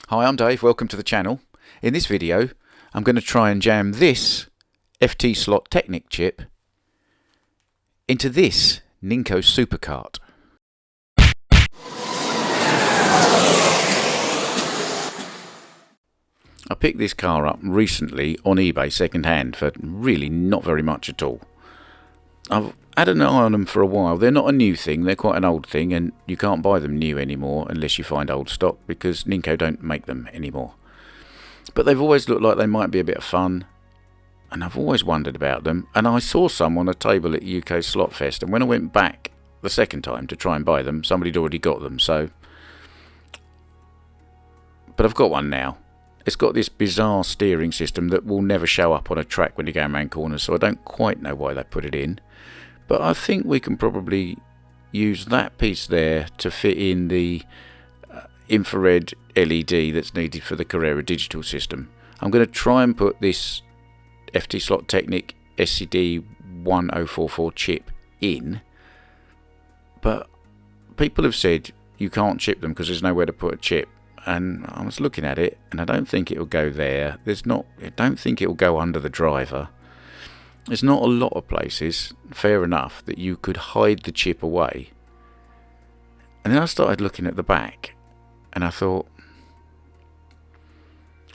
Hi, I'm Dave, welcome to the channel. In this video I'm going to try and jam this FT slot Technic chip into this Ninco Super Kart. I picked this car up recently on eBay second hand for really not very much at all. I've had an eye on them for a while. They're not a new thing, they're quite an old thing, and you can't buy them new anymore unless you find old stock because Ninco don't make them anymore. But they've always looked like they might be a bit of fun, and I've always wondered about them. And I saw some on a table at UK Slot Fest, and when I went back the second time to try and buy them, somebody had already got them. But I've got one now. It's got this bizarre steering system that will never show up on a track when you're going around corners, so I don't quite know why they put it in. But I think we can probably use that piece there to fit in the infrared LED that's needed for the Carrera digital system. I'm going to try and put this FT Slot Technic SCD 1044 chip in, but people have said you can't chip them because there's nowhere to put a chip. And I was looking at it, and I don't think it'll go there. I don't think it'll go under the driver. There's not a lot of places, fair enough, that you could hide the chip away. And then I started looking at the back, and I thought,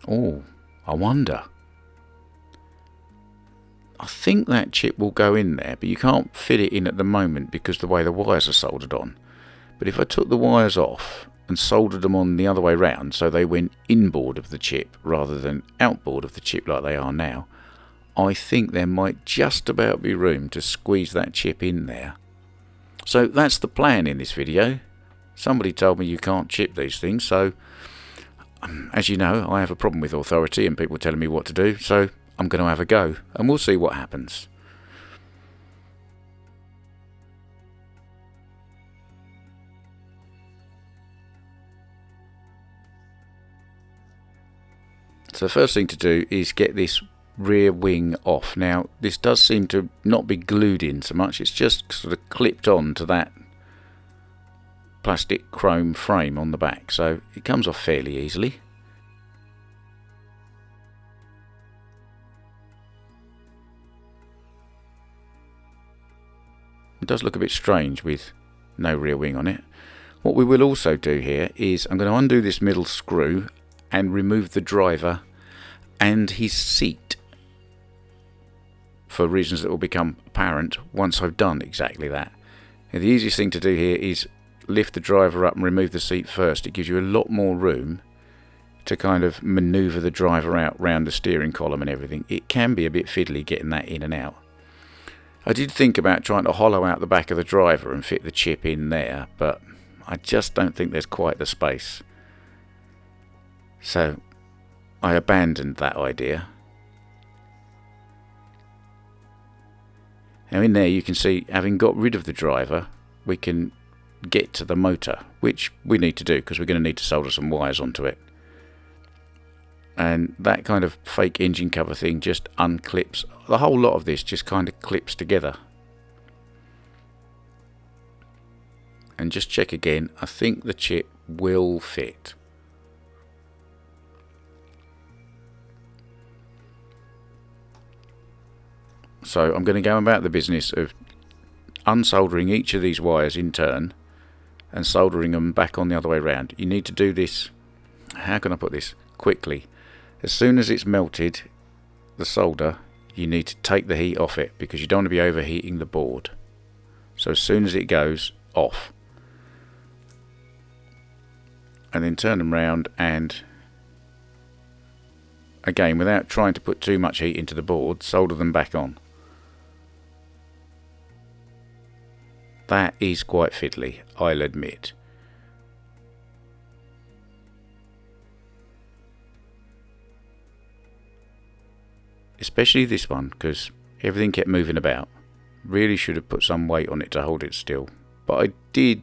oh, I wonder. I think that chip will go in there, but you can't fit it in at the moment because the way the wires are soldered on. But if I took the wires off and soldered them on the other way round so they went inboard of the chip rather than outboard of the chip like they are now, I think there might just about be room to squeeze that chip in there. So that's the plan in this video. Somebody told me you can't chip these things, so as you know, I have a problem with authority and people telling me what to do, so I'm going to have a go and we'll see what happens. So the first thing to do is get this rear wing off. Now this does seem to not be glued in so much, it's just sort of clipped on to that plastic chrome frame on the back, so it comes off fairly easily. It does look a bit strange with no rear wing on it. What we will also do here is I'm going to undo this middle screw and remove the driver and his seat for reasons that will become apparent once I've done exactly that. Now, the easiest thing to do here is lift the driver up and remove the seat first. It gives you a lot more room to kind of manoeuvre the driver out round the steering column and everything. It can be a bit fiddly getting that in and out. I did think about trying to hollow out the back of the driver and fit the chip in there, but I just don't think there's quite the space. So I abandoned that idea. Now in there you can see, having got rid of the driver, we can get to the motor, which we need to do because we're going to need to solder some wires onto it. And that kind of fake engine cover thing just unclips. The whole lot of this just kind of clips together. And just check again, I think the chip will fit. So I'm going to go about the business of unsoldering each of these wires in turn and soldering them back on the other way around. You need to do this, how can I put this, quickly. As soon as it's melted, the solder, you need to take the heat off it because you don't want to be overheating the board. So as soon as it goes off, and then turn them round, and again, without trying to put too much heat into the board, solder them back on. That is quite fiddly, I'll admit. Especially this one, because everything kept moving about. Really should have put some weight on it to hold it still. But I did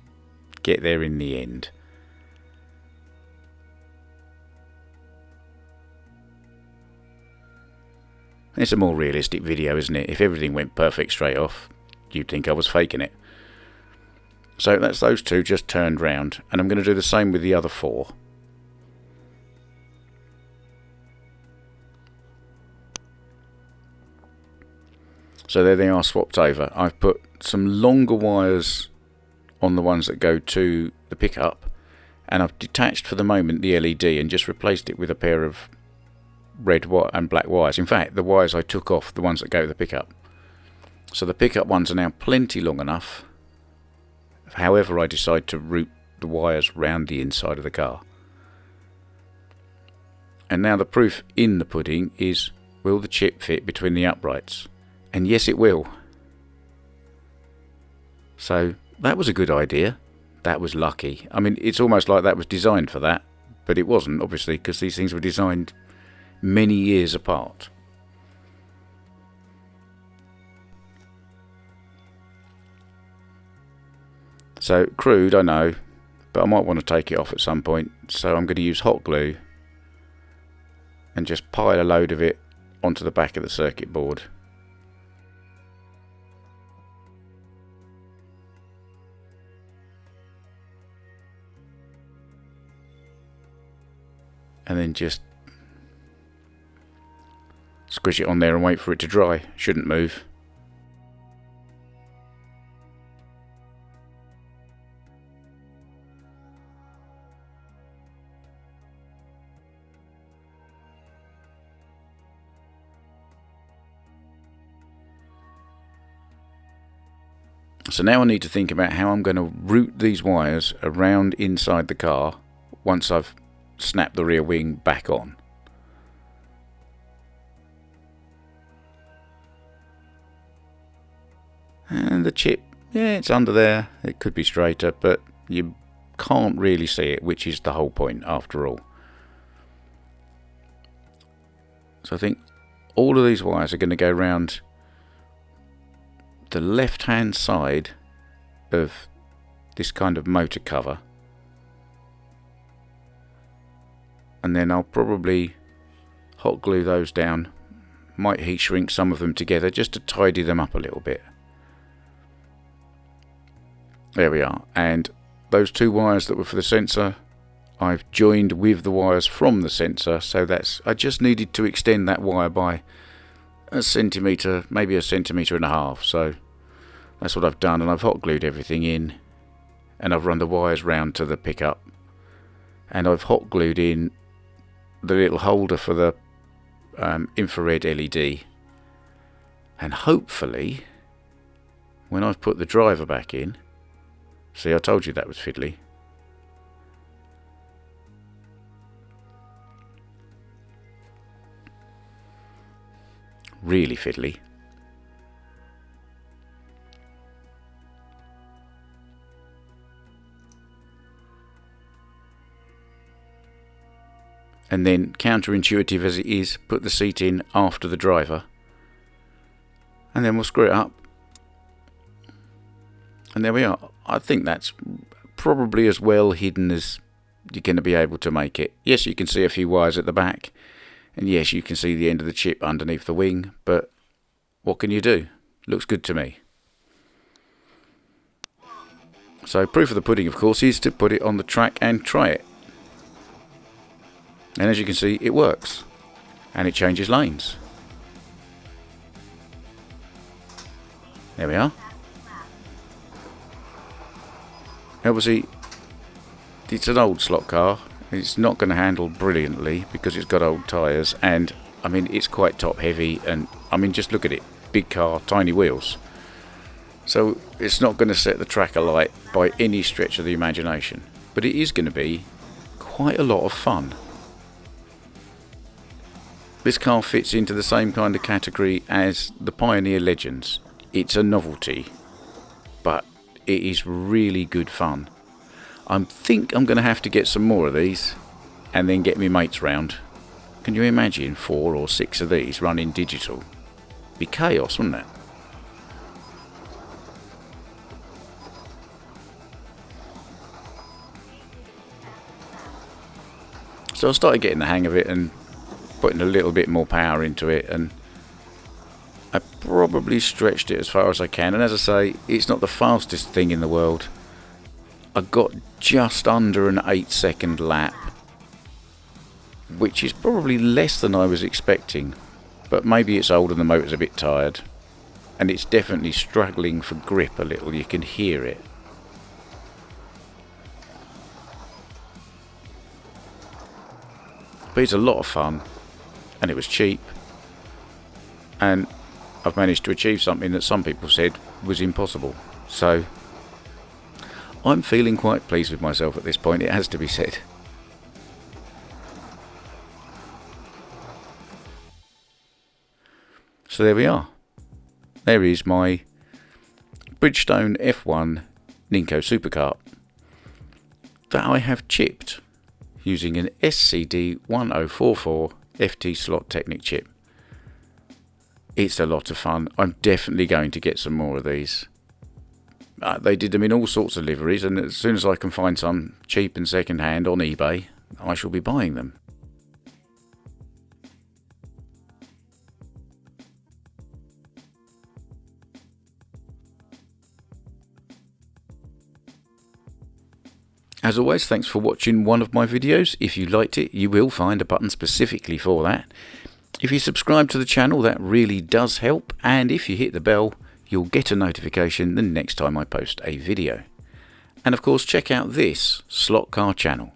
get there in the end. It's a more realistic video, isn't it? If everything went perfect straight off, you'd think I was faking it. So that's those two just turned round, and I'm going to do the same with the other four. So there they are, swapped over. I've put some longer wires on the ones that go to the pickup, and I've detached for the moment the LED and just replaced it with a pair of red and black wires. In fact, the wires I took off, the ones that go to the pickup. So the pickup ones are now plenty long enough, however I decide to route the wires round the inside of the car. And now the proof in the pudding is, will the chip fit between the uprights? And yes, it will. So that was a good idea. That was lucky. I mean, it's almost like that was designed for that, but it wasn't, obviously, because these things were designed many years apart. So crude, I know, but I might want to take it off at some point, so I'm going to use hot glue and just pile a load of it onto the back of the circuit board. And then just squish it on there and wait for it to dry. Shouldn't move. So now I need to think about how I'm going to route these wires around inside the car once I've snapped the rear wing back on. And the chip, yeah, it's under there. It could be straighter, but you can't really see it, which is the whole point after all. So I think all of these wires are going to go around the left hand side of this kind of motor cover, and then I'll probably hot glue those down. Might heat shrink some of them together just to tidy them up a little bit. There we are. And those two wires that were for the sensor, I've joined with the wires from the sensor, so I just needed to extend that wire by a centimetre, maybe a centimetre and a half. So that's what I've done, and I've hot glued everything in, and I've run the wires round to the pickup, and I've hot glued in the little holder for the infrared LED, and hopefully when I've put the driver back in, see, I told you that was fiddly. Really fiddly. And then, counterintuitive as it is, put the seat in after the driver, and then we'll screw it up, and there we are. I think that's probably as well hidden as you're going to be able to make it. Yes, you can see a few wires at the back, and yes, you can see the end of the chip underneath the wing, but what can you do? Looks good to me. So proof of the pudding, of course, is to put it on the track and try it. And as you can see, it works, and it changes lanes. There we are. Obviously, it's an old slot car. It's not going to handle brilliantly because it's got old tyres, and I mean, it's quite top heavy, and I mean, just look at it. Big car, tiny wheels. So it's not going to set the track alight by any stretch of the imagination, but it is going to be quite a lot of fun. This car fits into the same kind of category as the Pioneer Legends. It's a novelty, but it is really good fun. I think I'm going to have to get some more of these and then get my mates round. Can you imagine 4 or 6 of these running digital? Be chaos, wouldn't it? So I started getting the hang of it and putting a little bit more power into it, and I probably stretched it as far as I can, and as I say, it's not the fastest thing in the world. I got just under an 8-second lap, which is probably less than I was expecting, but maybe it's old and the motor's a bit tired, and it's definitely struggling for grip a little. You can hear it. But it's a lot of fun, and it was cheap, and I've managed to achieve something that some people said was impossible. So I'm feeling quite pleased with myself at this point, it has to be said. So there we are. There is my Bridgestone F1 Ninco Super Kart that I have chipped using an SCD1044 FT slot Technic chip. It's a lot of fun. I'm definitely going to get some more of these. They did them in all sorts of liveries, and as soon as I can find some cheap and second hand on eBay, I shall be buying them. As always, thanks for watching one of my videos. If you liked it, you will find a button specifically for that. If you subscribe to the channel, that really does help, and if you hit the bell, you'll get a notification the next time I post a video. And of course, check out this slot car channel.